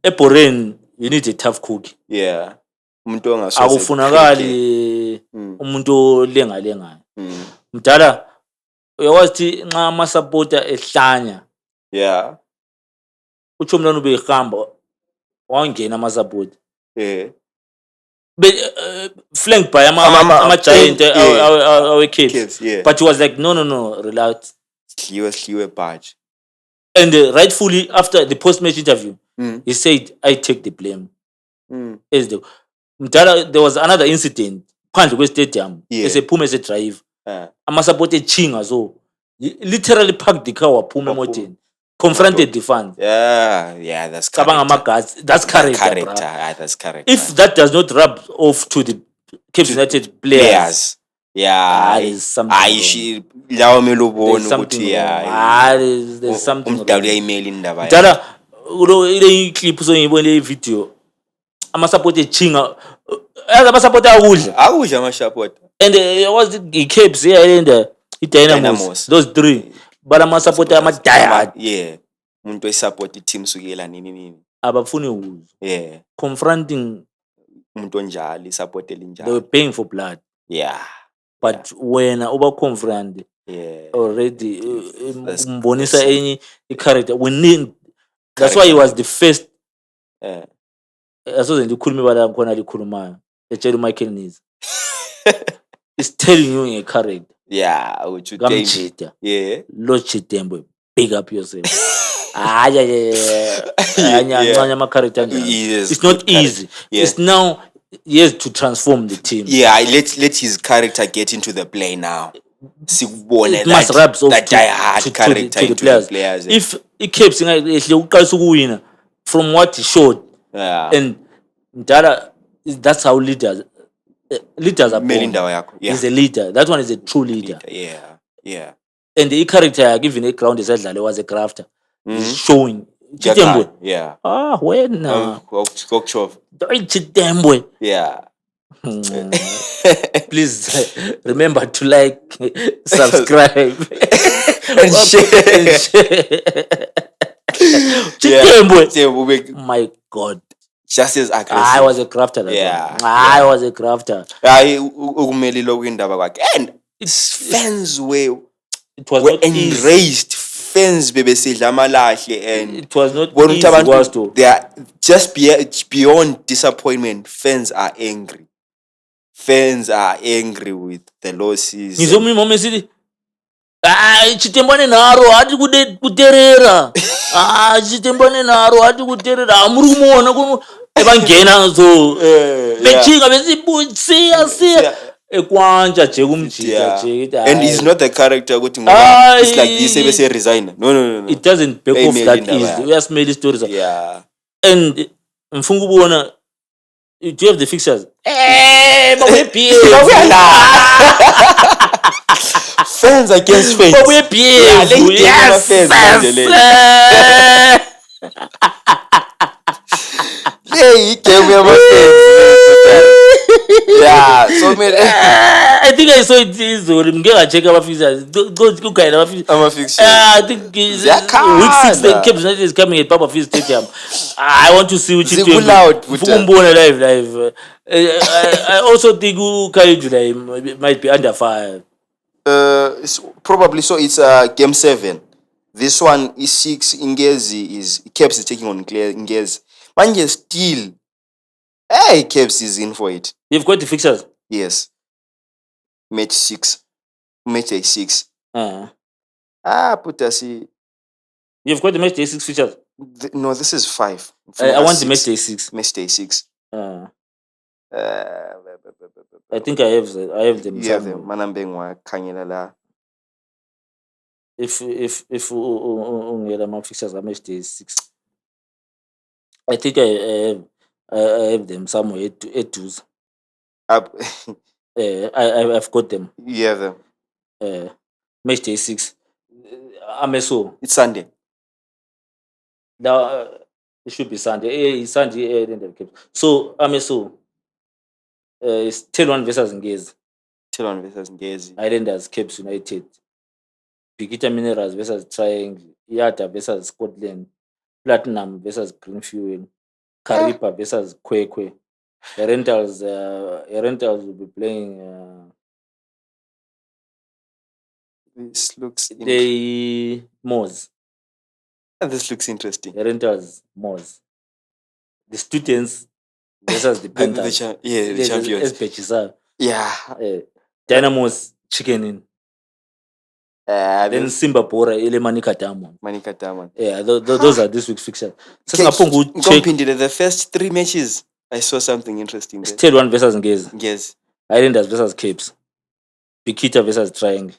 Eporen, you need a tough cookie. Yeah. Akufunakali umuntu olengalengayo. Mdala uyawazi nxa ama supporter ehlanya. Yeah. Uthi umntwana ubehamba wangena ama supporter. Flanked by ama giant our kids. But he was like no, relax. Sliwe badge. And rightfully after the post-match interview, he said, I take the blame. There was another incident phandle kwe-stadium esephuma ese-drive ama-supporter chinga so literally parked the car waphuma emoteni, confronted the fans. That's character. That's character. That's character. If that does not rub off to the Cape United players, there's something wrong. There's something wrong. Dala ile clip soyibone video ama-supporter chinga ama-supporter akudla ama-supporter and was the Capes here and i-Dynamos, those three but ama-supporter ama-diehard umuntu esupport i-team sukela nini abafuni ukuzwa confronting umuntu onjalo i-support elinjalo. They were paying for blood. But wena uba confront already umbonisa enye i-character we need. That's why he was the first. Asoze ndikhuluma ibala khona likhulumayo etshela uMichael Niza. It's telling you a character. Yeah, uthi uTembu. Kamjida. Yeah. Lo Chitembwe, big up yourself. Yeah. Ama-character anjalo. Yes, It's not good character. easy. Yeah. It's now he has to transform the team. Yeah, let his character get into the play now. Sikubone It must rub off that die-hard character to the into players. the players. If i-Caps ehle uqalisa ukuwina from what he showed, Yeah. and Mdala, that's how leaders are born. Melindawo yakho. Yeah. He's a leader. That one is a true leader. Yeah. Yeah. And i-character yakhe even eground esadlala was a crafter. He's showing. Jagai, Chitembwe. yeah. Wena. Kokchov. Chitembwe. Yeah. Please remember to like, subscribe, And share. Chitembwe. My God. Just as aggressive. I was a crafter. That Yeah, one. I was a crafter. Hayi ukumelile kwindaba kwakhe. And fans were It was not easy. enraged. Fans bebesidla amalahle and It was not bona easy. ukuthi abantu Was to. they are just beyond disappointment. Fans are angry. Fans are angry with the losses. Ngizomni mama esithi Chitembane naro hati kuterera. Chitembane naro hati kuterera. Muri kumona ebangena so bechinga besibutsiya ekwanja je kumjika je. And he's not the character ukuthi it's like this ebese resign. No. It doesn't back off that easy. We are smelly stories. Yeah. And mfunga ubona, do you have the fixtures? Fans against fans. Yes. Hey, game fans. Yeah, so many. I think I saw it izolo. Ngeke ngacheka ama-fixtures. Go guide ama-fixtures. Ama-fixtures. I think week 6 the Cape United is coming at Papa Field Stadium. I want to see which team. Fukumbona live. I also think Kaidu might be under fire. Probably so. It's game 7. This one is 6. Ingezi is Caps is taking on Ingezi. Manje still, hey, Caps is in for it. You've got the fixtures. Yes. Match 6. Match day 6. Put us. You've got the match day 6 fixtures. No, this is 5. I want the match day 6. Match day 6. I think I have them. You have them. Manambengwa khangela la. If ungela my fixtures are match day 6. I think I have them somewhere at 2. I've got them. You have them. Match day 6. Ameso. It's Sunday. Now it should be Sunday. It's Sunday. So Ameso. It's Telwan versus Ngezi. Telwan versus Ngezi. Islanders, Cape United. Bikita Minerals versus Triangle. Yata versus Scotland. Platinum versus Green Fuel. Karipa versus Kwekwe. Rentals will be playing. This looks Moz. This looks interesting. Rentals Moz. The students versus the Panthers. The champions. Yeah. Dynamo's Chicken in. Then Simba Bora ile Manika Diamond. Yeah, those are this week's fixtures. So the first 3 matches I saw something interesting there. Still one versus Ngezi. Yes. Islanders versus Capes. Bikita versus Triangle.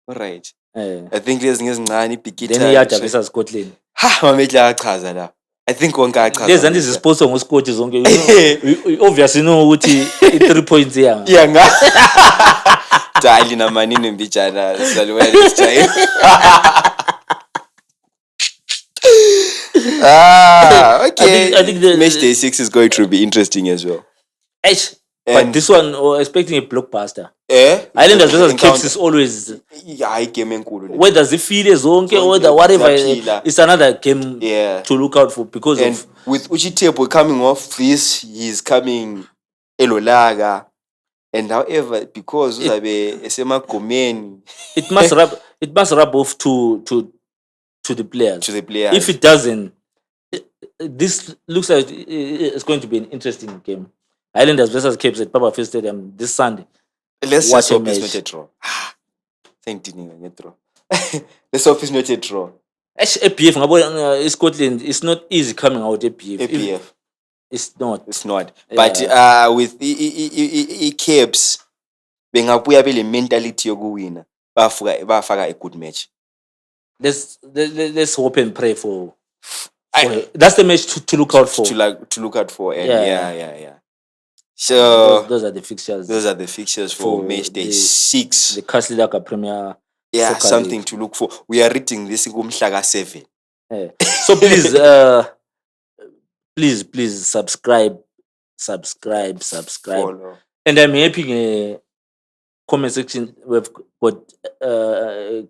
All right. I think there's Ngezi Bikita. Then Yata versus Scotland. Mametla achaza la. I think wonke achaza. There's and this is sponsor ngoscoach zonke. Obviously know ukuthi 3 points here. Yeah nga. Dali na manini mbijana salwele this time. Okay. I think the match day 6 is going to be interesting as well. But this one, expecting a blockbuster. Islanders versus Capes is always whether zifile zonke or whatever. It's another game to look out for because of with Uchitepo coming off this, he's coming Elolaga. And however, because it must rub off to the players. If it doesn't, this looks like it's going to be an interesting game. Islanders versus Capes at Papa Field Stadium this Sunday. Let's just hope it's not a draw. Thank you, draw. The soap is not a draw. APF ngabo Scotland, it's not easy coming out APF. APF. It's not. It's not. But with Caps, bengabuya bele mentality yokuwina. Bafaka a good match. Let's hope and pray for that's the match to look out for. To look out for. And yeah. So those are the fixtures. Those are the fixtures for match day 6. The Castle Laka Premier. Yeah, something to look for. We are reading this Gumshaga 7. So please subscribe. Follow. And I'm happy comment section we've got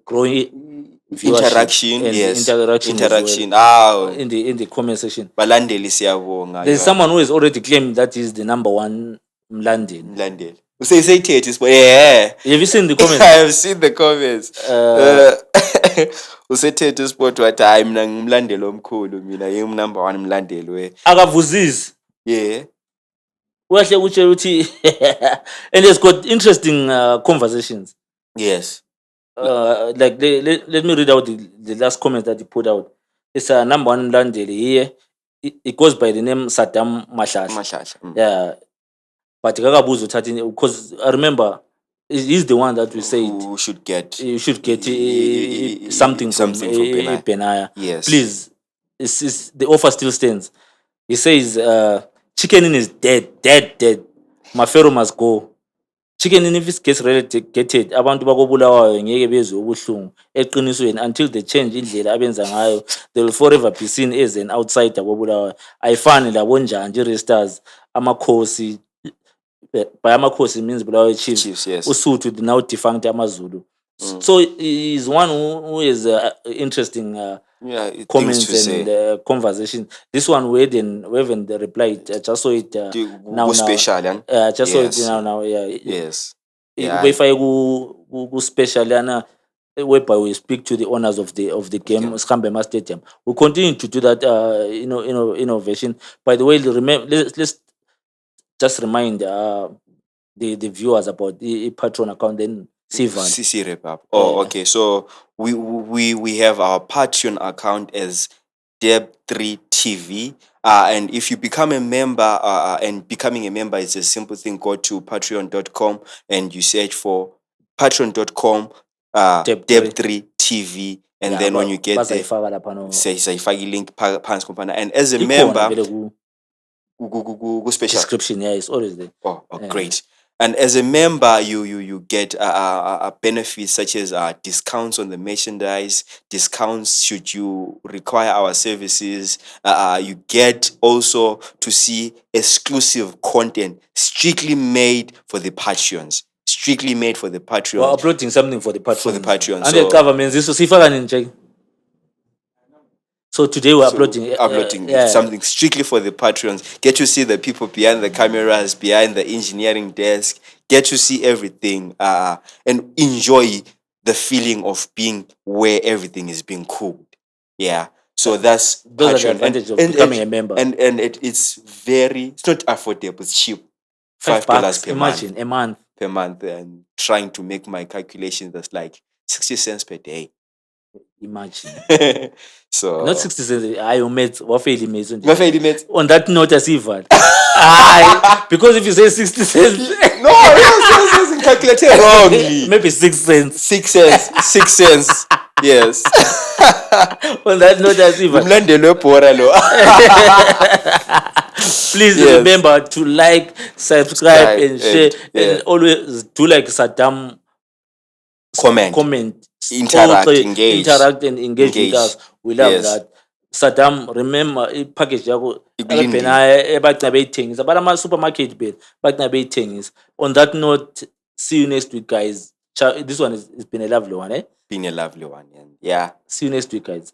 growing interaction. Yes, interaction. Well, in the comment section. There's someone who has already claimed that is the number 1 Mlandeli. Say it, yeah. Have you seen the comments? I have seen the comments. Usethe sport wathi hayi mina ngimlandeli omkhulu mina yimi number 1 mlandeli we. Akavuzisi. Yeah. Wahle utshela uthi and it's got interesting conversations. Yes. Like let me read out the last comment that he put out. It's a number 1 mlandeli here. It goes by the name Saddam Mahlahla. Yeah. But because I remember he's the one that we said you should get something from Benaya. Yes. Please, the offer still stands. He says Chicken is dead. Mafero must go. Chicken if it gets relegated, abantu bakobulawayo ngeke bezwe ubuhlungu eqinisweni until they change indlela abenza ngayo. They will forever be seen as an outsider kobulawayo. Ayifani labo njanje Restars amakhosi. By Amakhosi means Bulawayo Chiefs. Yes. Usuthu, the now defunct Amazulu. So he's one who is interesting comments and conversation. This one we haven't replied. I just saw it now. Special, just saw it now. Yeah. Yes. If I go special, whereby we speak to the owners of the game, Skambema Stadium. We continue to do that. Innovation. By the way, let's just remind the viewers about the Patreon account, then CC Repap. Okay. So we have our Patreon account as Deb3 TV. And if you become a member, and becoming a member is a simple thing. Go to patreon.com and you search for patreon.com Deb3 TV. And then when you get there, say link and as a member, special description, it's always there. Great. And as a member, you get benefits such as discounts on the merchandise, discounts should you require our services. You get also to see exclusive content strictly made for the Patreons. We're uploading something for the Patreons. And the government, this is so today we're uploading something strictly for the Patreons. Get to see the people behind the cameras, behind the engineering desk. Get to see everything and enjoy the feeling of being where everything is being cooked. Yeah. So those Patreon. Are the advantages of becoming a member. And it's not affordable. It's cheap. $5 per month. Imagine a month. Per month, and trying to make my calculations, that's like 60 cents per day. Imagine. So not 60 cents. I omit wafeli mates. On that note, as even because if you say 60 cents, no, I calculated wrongly. Maybe 6 cents. 6 cents. Yes. On that note, as even. Please remember to like, subscribe, and share, and always do like Saddam. Comment. Interact, engage and engage with us. We love that. Saddam, remember package yako ebagcina supermarket bill bagcina things. On that note, see you next week, guys. This one has been a lovely one, Been a lovely one, yeah. See you next week, guys.